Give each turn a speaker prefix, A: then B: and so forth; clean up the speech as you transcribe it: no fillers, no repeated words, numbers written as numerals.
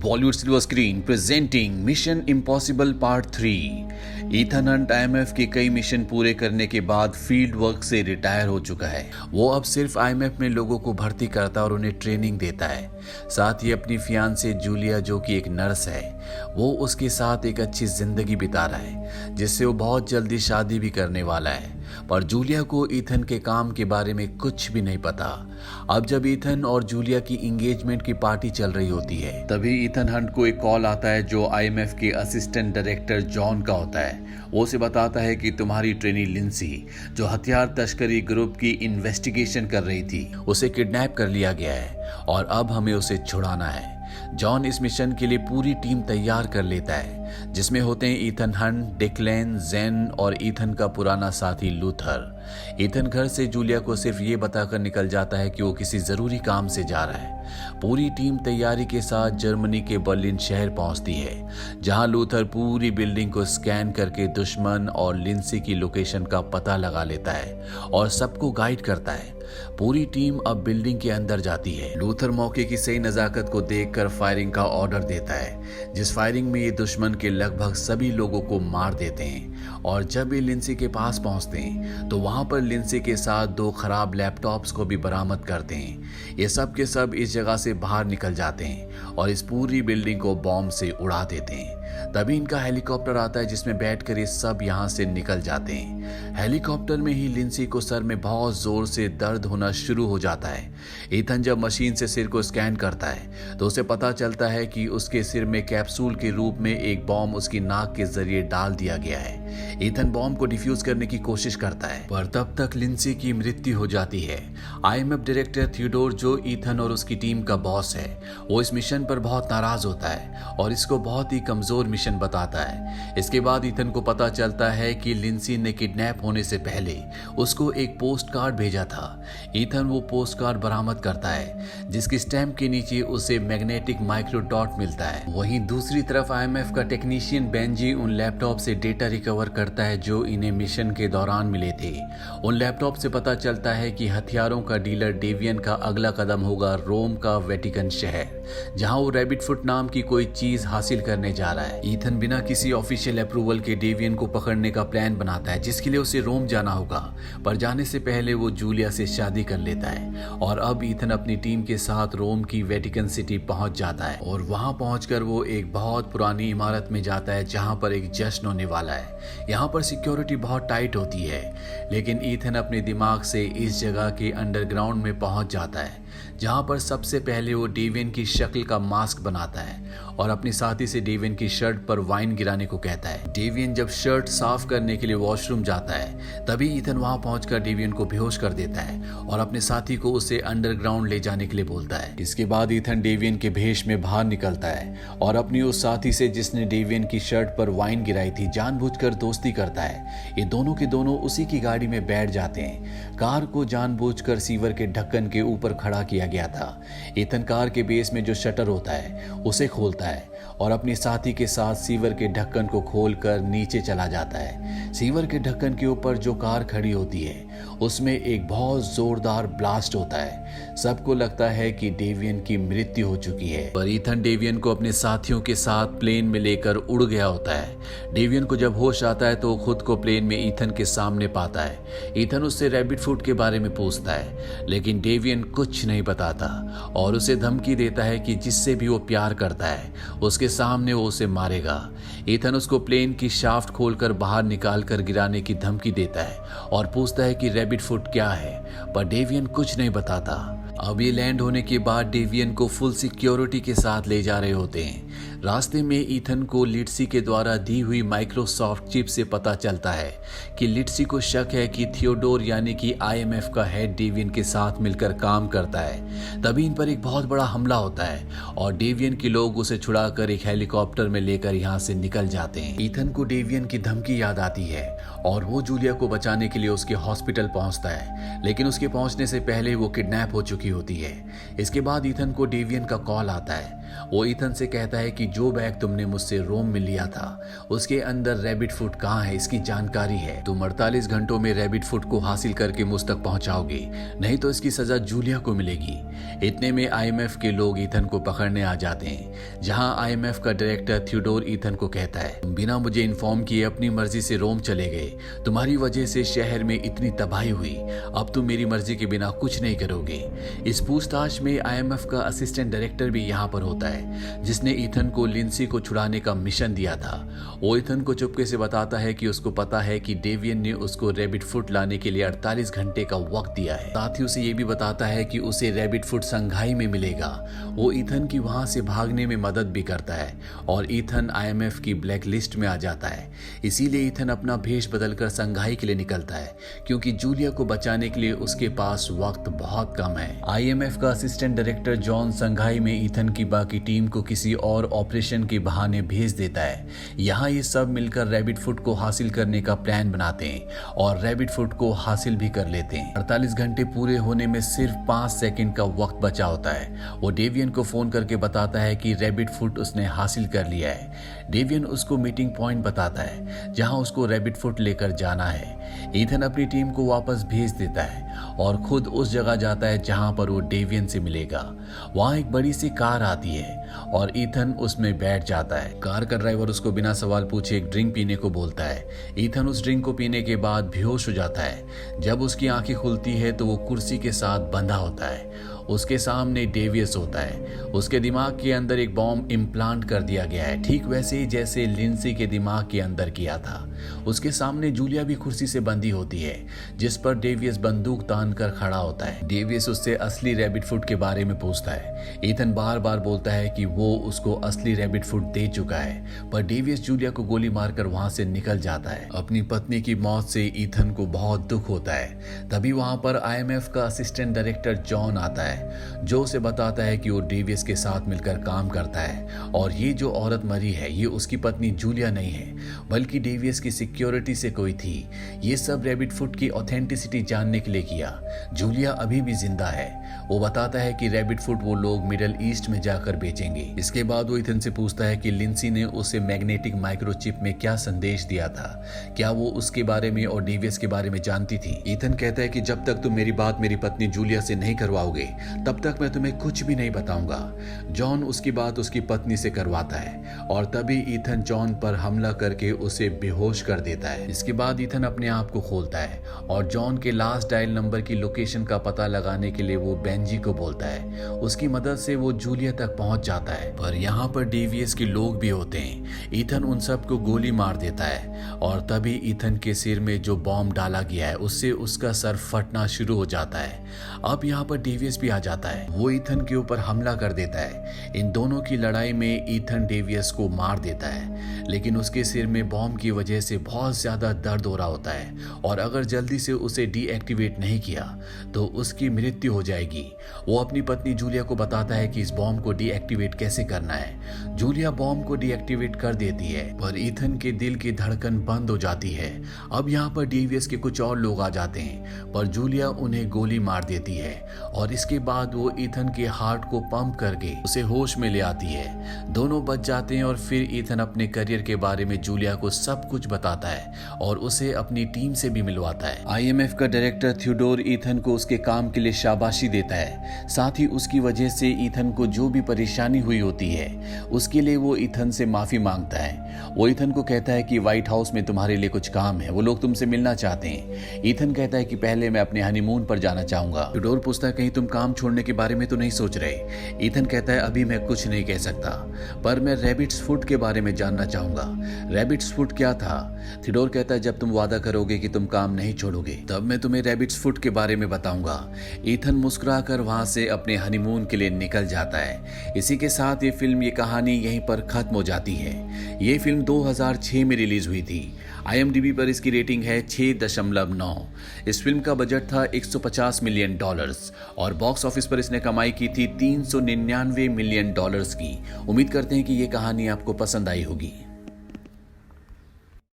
A: Bollywood silver screen presenting mission impossible part 3। Ethan Hunt IMF के कई mission पूरे करने के बाद फील्ड वर्क से रिटायर हो चुका है। वो अब सिर्फ आईएमएफ में लोगों को भर्ती करता है और उन्हें ट्रेनिंग देता है। साथ ही अपनी फियांसे जूलिया, जो कि एक नर्स है, वो उसके साथ एक अच्छी जिंदगी बिता रहा है, जिससे वो बहुत जल्दी शादी भी करने वाला है। पर जूलिया को ईथन के काम के बारे में कुछ भी नहीं पता। अब जब ईथन और जूलिया की एंगेजमेंट की पार्टी चल रही होती है, तभी ईथन हंट को एक कॉल आता है जो आईएमएफ के असिस्टेंट डायरेक्टर जॉन का होता है। वो उसे बताता है कि तुम्हारी ट्रेनी लिंसी, जो हथियार तस्करी ग्रुप की इन्वेस्टिगेशन कर रही थी, उसे किडनैप कर लिया गया है और अब हमें उसे छुड़ाना है। जॉन इस मिशन के लिए पूरी टीम तैयार कर लेता है, जिसमें होते हैं ईथन हंट, डिक्लेन, जेन और ईथन का पुराना साथी लूथर। ईथन घर से जूलिया को सिर्फ ये बताकर निकल जाता है कि वो किसी जरूरी काम से जा रहा है। पूरी टीम तैयारी के साथ जर्मनी के बर्लिन शहर पहुंचती है, जहां लूथर पूरी बिल्डिंग को स्कैन करके दुश्मन और लिंसी की लोकेशन का पता लगा लेता है और सबको गाइड करता है। पूरी टीम अब बिल्डिंग के अंदर जाती है। लूथर मौके की सही नजाकत को देखकर फायरिंग का ऑर्डर देता है, जिस फायरिंग में ये दुश्मन के लगभग सभी लोगों को मार देते हैं। और जब ये लिंसी के पास पहुंचते हैं तो वहां पर लिंसी के साथ 2 खराब लैपटॉप्स को भी बरामद करते हैं। ये सब के सब इस जगह से बाहर निकल जाते हैं और इस पूरी बिल्डिंग को बॉम्ब से उड़ा देते हैं। तभी इनका हेलीकॉप्टर आता है, जिसमें बैठकर ये सब यहाँ से निकल जाते हैं। हेलीकॉप्टर में ही लिंसी को सर में बहुत जोर से दर्द होना शुरू हो जाता है। ईथन जब मशीन से सिर को स्कैन करता है तो उसे पता चलता है कि उसके सिर में कैप्सूल के रूप में एक बॉम्ब उसकी नाक के जरिए डाल दिया गया है। ईथन बॉम्ब को डिफ्यूज करने की कोशिश करता है, पर तब तक लिंसी की मृत्यु हो जाती है। आईएमएफ डायरेक्टर थियोडोर, जो ईथन और उसकी टीम का बॉस है, वो इस मिशन पर बहुत नाराज होता है और इसको बहुत ही कमजोर मिशन बताता है। इसके बाद ईथन को पता चलता है कि लिंसी ने किडनैप होने से पहले उसको एक पोस्ट कार्ड भेजा था। ईथन वो पोस्ट कार्ड बरामद करता है, जिसकी स्टैम्प के नीचे उसे मैग्नेटिक माइक्रो डॉट मिलता है। वहीं दूसरी तरफ आईएमएफ का टेक्नीशियन बेंजी उन लैपटॉप से डेटा रिकवर करता है जो इन्हें मिशन के दौरान मिले थे। उन लैपटॉप से पता चलता है कि हथियारों का डीलर डेवियन का अगला कदम होगा रोम का वेटिकन शहर, जहां वो रैबिट फुट नाम की कोई चीज हासिल करने जा रहा है। ईथन बिना किसी ऑफिशियल अप्रूवल के डेवियन को पकड़ने का प्लान बनाता है, जिसके लिए उसे रोम जाना होगा। पर जाने से पहले वो जूलिया से शादी कर लेता है और अब ईथन अपनी टीम के साथ रोम की वेटिकन सिटी पहुंच जाता है और वहां पहुंचकर वो एक बहुत पुरानी इमारत में जाता है, जहां पर एक जश्न होने वाला है। यहाँ पर सिक्योरिटी बहुत टाइट होती है, लेकिन ईथन अपने दिमाग से इस जगह के अंडरग्राउंड में पहुंच जाता है, जहां पर सबसे पहले वो डेवियन की शक्ल का मास्क बनाता है और अपने साथी से डेवियन की शर्ट पर वाइन गिराने को कहता है। डेवियन जब शर्ट साफ करने के लिए वॉशरूम जाता है, तभी ईथन वहां पहुंचकर डेवियन को बेहोश कर देता है और अपने साथी को उसे अंडरग्राउंड ले जाने के लिए बोलता है। इसके बाद ईथन डेवियन के भेष में बाहर निकलता है और अपनी उस साथी से, जिसने डेवियन की शर्ट पर वाइन गिराई थी, जानबूझकर दोस्ती करता है। ये दोनों के दोनों उसी की गाड़ी में बैठ जाते हैं। कार को जानबूझकर सीवर के ढक्कन के ऊपर खड़ा किया गया था। ईथन कार के बेस में जो शटर होता है उसे खोलता है और अपने साथी के साथ सीवर के ढक्कन को खोलकर नीचे चला जाता है। सीवर के ढक्कन के ऊपर जो कार खड़ी होती है उसमें एक बहुत जोरदार ब्लास्ट होता है। सबको लगता है कि डेवियन की मृत्यु हो चुकी है, पर ईथन डेवियन को अपने साथियों के साथ प्लेन में लेकर उड़ गया होता है। डेवियन को जब होश आता है तो खुद को प्लेन में ईथन के सामने पाता है। ईथन उससे रैबिट फूड के बारे में पूछता है, लेकिन डेवियन कुछ नहीं बताता और उसे धमकी देता है कि जिससे भी वो प्यार करता है उसके सामने वो उसे मारेगा। ईथन उसको प्लेन की शाफ्ट खोलकर बाहर निकालकर गिराने की धमकी देता है और पूछता है कि रैबिट फुट क्या है, पर डेवियन कुछ नहीं बताता। अब ये लैंड होने के बाद डेवियन को फुल सिक्योरिटी के साथ ले जा रहे होते हैं। रास्ते में ईथन को लिट्सी के द्वारा दी हुई माइक्रोसॉफ्ट चिप से पता चलता है कि लिट्सी को शक है कि थियोडोर यानी कि आईएमएफ का हेड डेवियन के साथ मिलकर काम करता है। तभी इन पर एक बहुत बड़ा हमला होता है और डेवियन के लोग उसे छुड़ाकर एक हेलीकॉप्टर में लेकर यहाँ से निकल जाते हैं। ईथन को डेवियन की धमकी याद आती है और वो जूलिया को बचाने के लिए उसके हॉस्पिटल पहुंचता है, लेकिन उसके पहुंचने से पहले वो किडनैप हो चुकी होती है। इसके बाद ईथन को डेवियन का कॉल आता है वो ईथन से कहता है कि जो बैग तुमने मुझसे रोम में लिया था उसके अंदर रैबिट फूड कहाँ है इसकी जानकारी है। तुम 48 घंटों में रैबिट फूड को हासिल करके मुझ तक पहुंचाओगे, नहीं तो इसकी सजा जूलिया को मिलेगी। इतने में आईएमएफ के लोग ईथन को पकड़ने आ जाते हैं, जहां आईएमएफ का डायरेक्टर थियोडोर ईथन को कहता है, तुम बिना मुझे इन्फॉर्म किए अपनी मर्जी से रोम चले गए, तुम्हारी वजह से शहर में इतनी तबाही हुई, अब तुम मेरी मर्जी के बिना कुछ नहीं करोगे। इस पूछताछ में आईएमएफ का असिस्टेंट डायरेक्टर भी यहाँ पर होता है, जिसने ईथन को लिंसी को छुड़ाने का मिशन दिया था। वो ईथन को चुपके से बताता है कि उसको पता है कि डेवियन ने उसको रैबिट फूड लाने के लिए 48 घंटे का वक्त दिया है। साथ ही उसे ये भी बताता है कि उसे रैबिट फूड संघाई में मिलेगा। वो ईथन की वहां से भागने में मदद भी करता है और ईथन आईएमएफ की ब्लैक लिस्ट में आ जाता है। इसीलिए ईथन अपना भेष बदलकर संघाई के लिए निकलता है, क्योंकि जूलिया को बचाने के लिए उसके पास वक्त बहुत कम है। आईएमएफ का असिस्टेंट डायरेक्टर जॉन संघाई में ईथन की बाकी टीम को किसी और ऑपरेशन के बहाने भेज देता है। यहाँ ये सब मिलकर रैबिट फूड को हासिल करने का प्लान बनाते हैं और रैबिट फूड को हासिल भी कर लेते हैं। 48 घंटे पूरे होने में सिर्फ 5 सेकंड का वक्त बचा होता है। वो डेवियन को फोन करके बताता है कि रैबिट फूड उसने हासिल कर लिया है। डेवियन उसको मीटिंग पॉइंट बताता है जहां उसको रैबिट फूड लेकर जाना है। ईथन अपनी टीम को वापस भेज देता है और खुद उस जगह जाता है जहां पर वो डेवियन से मिलेगा। वहां एक बड़ी सी कार आती है और ईथन उसमें बैठ जाता है। कार का ड्राइवर उसको बिना सवाल पूछे एक ड्रिंक पीने को बोलता है। ईथन उस ड्रिंक को पीने के बाद बेहोश हो जाता है। जब उसकी आंखें खुलती है तो वो कुर्सी के साथ बंधा होता है। उसके सामने डेवियस होता है। उसके दिमाग के अंदर एक बॉम्ब इम्प्लांट कर दिया गया है, ठीक वैसे ही जैसे लिंसी के दिमाग के अंदर किया था। उसके सामने जूलिया भी कुर्सी से बंधी होती है, जिस पर डेवियस बंदूक तान कर खड़ा होता है। डेवियस उससे असली रैबिट फूड के बारे में पूछता है। ईथन बार बार बोलता है कि वो उसको असली रैबिट फूड दे चुका है, पर डेवियस जूलिया को गोली मारकर वहां से निकल जाता है। अपनी पत्नी की मौत से ईथन को बहुत दुख होता है। तभी वहां पर आईएमएफ का असिस्टेंट डायरेक्टर जॉन आता है, जो उसे बताता है कि वो डेवियस के साथ मिलकर काम करता है और ये जो औरत मरी है ये उसकी पत्नी जूलिया नहीं है, बल्कि डेवियस की सिक्योरिटी से कोई थी। ये सब रैबिट फूड की ऑथेंटिसिटी जानने के लिए किया। जूलिया अभी भी जिंदा है। वो बताता है कि रैबिट फूड वो लोग मिडल ईस्ट में जाकर बेचेंगे। इसके बाद वो ईथन से पूछता है कि लिंसी ने उसे मैग्नेटिक माइक्रोचिप में क्या संदेश दिया था, क्या वो उसके बारे में और डेवियस के बारे में जानती थी। ईथन कहता है कि जब तक तुम मेरी बात मेरी पत्नी जूलिया से नहीं करवाओगे तब तक मैं तुम्हें कुछ भी नहीं बताऊंगा। जॉन उसकी बात उसकी पत्नी से करवाता है और तभी ईथन जॉन पर हमला करके उसे बेहोश कर देता है। इसके बाद ईथन अपने आप को खोलता है और जॉन के लास्ट डायल नंबर की लोकेशन का पता लगाने के लिए वो बेंजी को बोलता है। उसकी मदद से वो जूलिया तक पहुंच जाता है, पर यहाँ पर डेवियस के लोग भी होते हैं। ईथन उन सबको गोली मार देता है और तभी ईथन के सिर में जो बॉम्ब डाला गया है उससे उसका सर फटना शुरू हो जाता है। अब यहाँ पर डेवियस भी आ जाता है। वो ईथन के ऊपर हमला कर देता है। इन दोनों की लड़ाई में ईथन डेवियस को मार देता है, लेकिन उसके सिर में बॉम्ब की वजह से बहुत ज्यादा दर्द हो रहा होता है और अगर जल्दी से उसे डीएक्टिवेट नहीं किया तो उसकी मृत्यु हो जाएगी। वो अपनी पत्नी जूलिया को बताता है कि इस बॉम्ब को डीएक्टिवेट कैसे करना है। जूलिया बॉम्ब को डीएक्टिवेट कर देती है, पर ईथन के दिल की धड़कन बंद हो जाती है। अब यहाँ पर डेवियस के कुछ और लोग आ जाते हैं, पर जूलिया उन्हें गोली मार देती है और इसके बाद वो ईथन के हार्ट को पंप करके उसे होश में ले आती है। दोनों बच जाते हैं और फिर ईथन अपने करियर के बारे में जूलिया को सब कुछ बताता है और उसे अपनी टीम से भी मिलवाता है। आईएमएफ का डायरेक्टर थियोडोर ईथन को उसके काम के लिए शाबाशी देता है। साथ ही उसकी वजह से ईथन को जो भी परेशानी हुई होती है उसके लिए वो ईथन से माफी मांगता है। वो ईथन को कहता है कि व्हाइट हाउस में तुम्हारे लिए कुछ काम है, वो लोग तुमसे मिलना चाहते हैं। ईथन कहता है कि पहले मैं अपने हनीमून पर जाना चाहूंगा। थियोडोर पूछता है कहीं तुम काम छोड़ने के बारे में तो नहीं सोच रहे। ईथन कहता है अभी मैं कुछ नहीं कह सकता, पर मैं रैबिट्स फूड के बारे में जानना चाहूंगा। रैबिट्स फूड क्या था? थियोडोर कहता है जब तुम वादा करोगे कि तुम काम नहीं छोड़ोगे तब मैं तुम्हें रैबिट्स फूड के बारे में बताऊंगा। ईथन मुस्कुराकर वहां से अपने हनीमून के लिए निकल जाता है। इसी के साथ ये फिल्म, ये कहानी यहीं पर खत्म हो जाती है। ये फिल्म 2006 में रिलीज हुई थी। IMDb पर इसकी रेटिंग है 6.9। इस फिल्म का बजट था $150 मिलियन और बॉक्स ऑफिस पर इसने कमाई की थी $399 मिलियन की। उम्मीद करते हैं कि ये कहानी आपको पसंद आई होगी।